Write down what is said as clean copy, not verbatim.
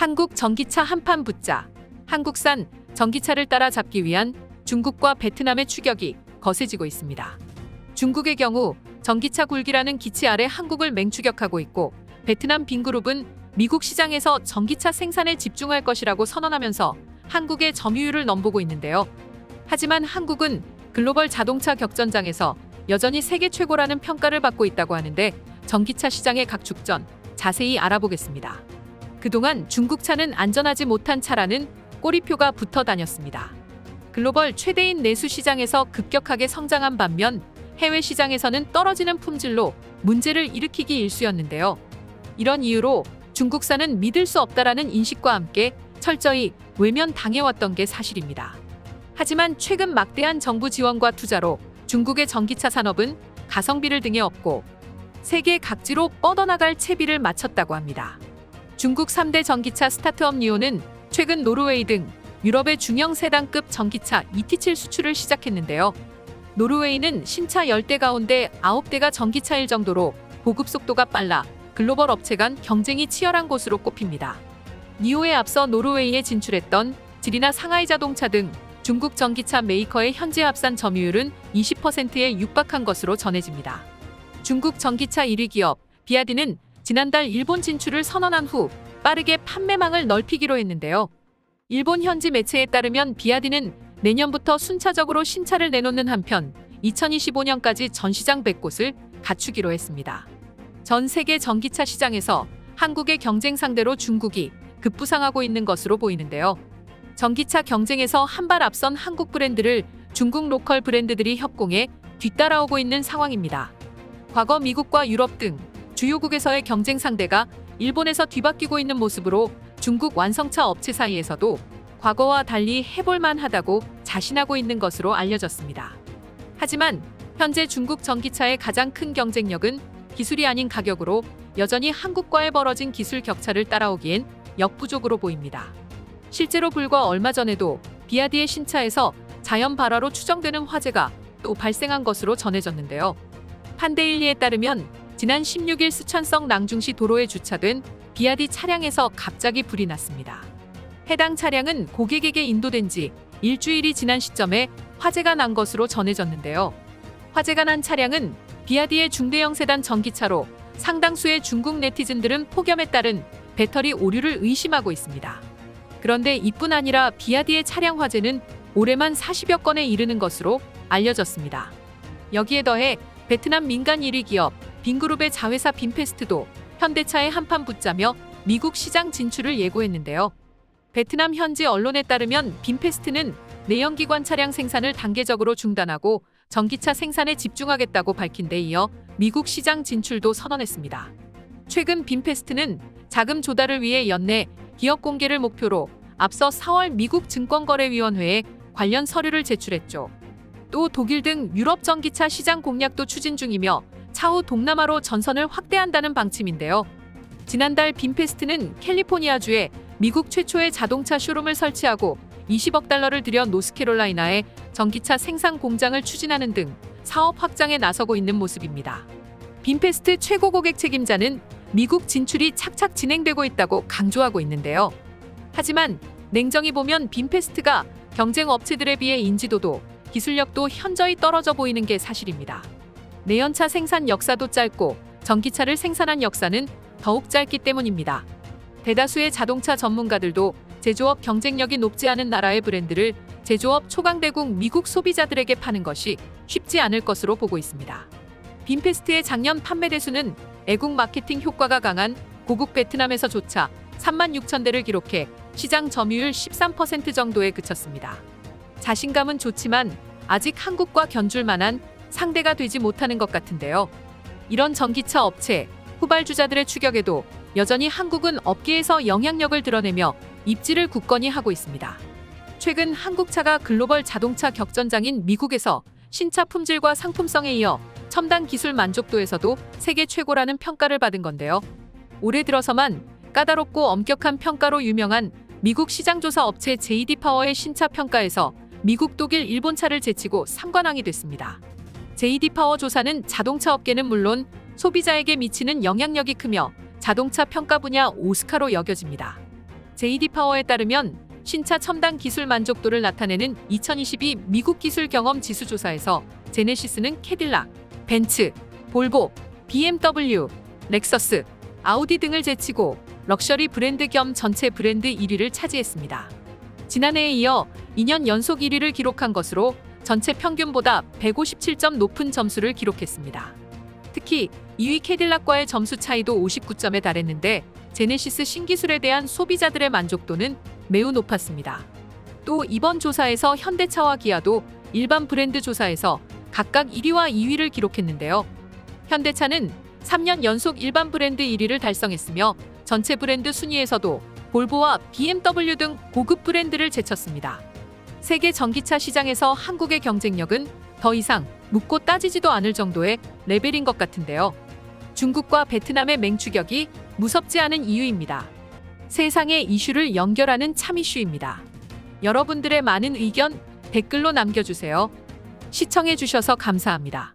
한국 전기차 한판 붙자. 한국산 전기차를 따라잡기 위한 중국과 베트남의 추격이 거세지고 있습니다. 중국의 경우 전기차 굴기라는 기치 아래 한국을 맹추격하고 있고, 베트남 빈그룹은 미국 시장에서 전기차 생산에 집중할 것이라고 선언하면서 한국의 점유율을 넘보고 있는데요. 하지만 한국은 글로벌 자동차 격전장에서 여전히 세계 최고라는 평가를 받고 있다고 하는데, 전기차 시장의 각축전 자세히 알아보겠습니다. 그동안 중국 차는 안전하지 못한 차라는 꼬리표가 붙어 다녔습니다. 글로벌 최대인 내수 시장에서 급격하게 성장한 반면 해외 시장에서는 떨어지는 품질로 문제를 일으키기 일쑤였는데요. 이런 이유로 중국산은 믿을 수 없다라는 인식과 함께 철저히 외면당해왔던 게 사실입니다. 하지만 최근 막대한 정부 지원과 투자로 중국의 전기차 산업은 가성비를 등에 업고 세계 각지로 뻗어나갈 채비를 마쳤다고 합니다. 중국 3대 전기차 스타트업 리오는 최근 노르웨이 등 유럽의 중형 세단급 전기차 ET7 수출을 시작했는데요. 노르웨이는 신차 10대 가운데 9대가 전기차일 정도로 보급 속도가 빨라 글로벌 업체 간 경쟁이 치열한 곳으로 꼽힙니다. 리오에 앞서 노르웨이에 진출했던 질이나 상하이 자동차 등 중국 전기차 메이커의 현재 합산 점유율은 20%에 육박한 것으로 전해집니다. 중국 전기차 1위 기업 비아디는 지난달 일본 진출을 선언한 후 빠르게 판매망을 넓히기로 했는데요. 일본 현지 매체에 따르면 비아디는 내년부터 순차적으로 신차를 내놓는 한편 2025년까지 전시장 100곳을 갖추기로 했습니다. 전 세계 전기차 시장에서 한국의 경쟁 상대로 중국이 급부상하고 있는 것으로 보이는데요. 전기차 경쟁에서 한 발 앞선 한국 브랜드를 중국 로컬 브랜드들이 협공해 뒤따라오고 있는 상황입니다. 과거 미국과 유럽 등 주요국에서의 경쟁 상대가 일본에서 뒤바뀌고 있는 모습으로 중국 완성차 업체 사이에서도 과거와 달리 해볼만 하다고 자신하고 있는 것으로 알려졌습니다. 하지만 현재 중국 전기차의 가장 큰 경쟁력은 기술이 아닌 가격으로 여전히 한국과의 벌어진 기술 격차를 따라오기엔 역부족으로 보입니다. 실제로 불과 얼마 전에도 비아디의 신차에서 자연 발화로 추정되는 화재가 또 발생한 것으로 전해졌는데요. 판데일리에 따르면 지난 16일 쓰촨성 낭중시 도로에 주차된 비아디 차량에서 갑자기 불이 났습니다. 해당 차량은 고객에게 인도된 지 일주일이 지난 시점에 화재가 난 것으로 전해졌는데요. 화재가 난 차량은 비아디의 중대형 세단 전기차로 상당수의 중국 네티즌들은 폭염에 따른 배터리 오류를 의심하고 있습니다. 그런데 이뿐 아니라 비아디의 차량 화재는 올해만 40여 건에 이르는 것으로 알려졌습니다. 여기에 더해 베트남 민간 1위 기업 빈그룹의 자회사 빈페스트도 현대차에 한판 붙자며 미국 시장 진출을 예고했는데요. 베트남 현지 언론에 따르면 빈페스트는 내연기관 차량 생산을 단계적으로 중단하고 전기차 생산에 집중하겠다고 밝힌 데 이어 미국 시장 진출도 선언했습니다. 최근 빈페스트는 자금 조달을 위해 연내 기업 공개를 목표로 앞서 4월 미국 증권거래위원회에 관련 서류를 제출했죠. 또 독일 등 유럽 전기차 시장 공략도 추진 중이며 차후 동남아로 전선을 확대한다는 방침인데요. 지난달 빈페스트는 캘리포니아주에 미국 최초의 자동차 쇼룸을 설치하고 20억 달러를 들여 노스캐롤라이나에 전기차 생산 공장을 추진하는 등 사업 확장에 나서고 있는 모습입니다. 빈페스트 최고 고객 책임자는 미국 진출이 착착 진행되고 있다고 강조하고 있는데요. 하지만 냉정히 보면 빈페스트가 경쟁 업체들에 비해 인지도도 기술력도 현저히 떨어져 보이는 게 사실입니다. 내연차 생산 역사도 짧고 전기차를 생산한 역사는 더욱 짧기 때문입니다. 대다수의 자동차 전문가들도 제조업 경쟁력이 높지 않은 나라의 브랜드를 제조업 초강대국 미국 소비자들에게 파는 것이 쉽지 않을 것으로 보고 있습니다. 빈페스트의 작년 판매 대수는 애국 마케팅 효과가 강한 고국 베트남에서조차 36,000대를 기록해 시장 점유율 13% 정도에 그쳤습니다. 자신감은 좋지만 아직 한국과 견줄 만한 상대가 되지 못하는 것 같은데요. 이런 전기차 업체, 후발주자들의 추격에도 여전히 한국은 업계에서 영향력을 드러내며 입지를 굳건히 하고 있습니다. 최근 한국차가 글로벌 자동차 격전장인 미국에서 신차 품질과 상품성에 이어 첨단 기술 만족도에서도 세계 최고라는 평가를 받은 건데요. 올해 들어서만 까다롭고 엄격한 평가로 유명한 미국 시장조사 업체 JD 파워의 신차 평가에서 미국, 독일, 일본 차를 제치고 3관왕이 됐습니다. JD 파워 조사는 자동차 업계는 물론 소비자에게 미치는 영향력이 크며 자동차 평가 분야 오스카로 여겨집니다. JD 파워에 따르면 신차 첨단 기술 만족도를 나타내는 2022 미국 기술 경험 지수 조사에서 제네시스는 캐딜락, 벤츠, 볼보, BMW, 렉서스, 아우디 등을 제치고 럭셔리 브랜드 겸 전체 브랜드 1위를 차지했습니다. 지난해에 이어 2년 연속 1위를 기록한 것으로 전체 평균보다 157점 높은 점수를 기록했습니다. 특히 2위 캐딜락과의 점수 차이도 59점에 달했는데 제네시스 신기술에 대한 소비자들의 만족도는 매우 높았습니다. 또 이번 조사에서 현대차와 기아도 일반 브랜드 조사에서 각각 1위와 2위를 기록했는데요. 현대차는 3년 연속 일반 브랜드 1위를 달성했으며 전체 브랜드 순위에서도 볼보와 BMW 등 고급 브랜드를 제쳤습니다. 세계 전기차 시장에서 한국의 경쟁력은 더 이상 묻고 따지지도 않을 정도의 레벨인 것 같은데요. 중국과 베트남의 맹추격이 무섭지 않은 이유입니다. 세상의 이슈를 연결하는 참 이슈입니다. 여러분들의 많은 의견 댓글로 남겨주세요. 시청해주셔서 감사합니다.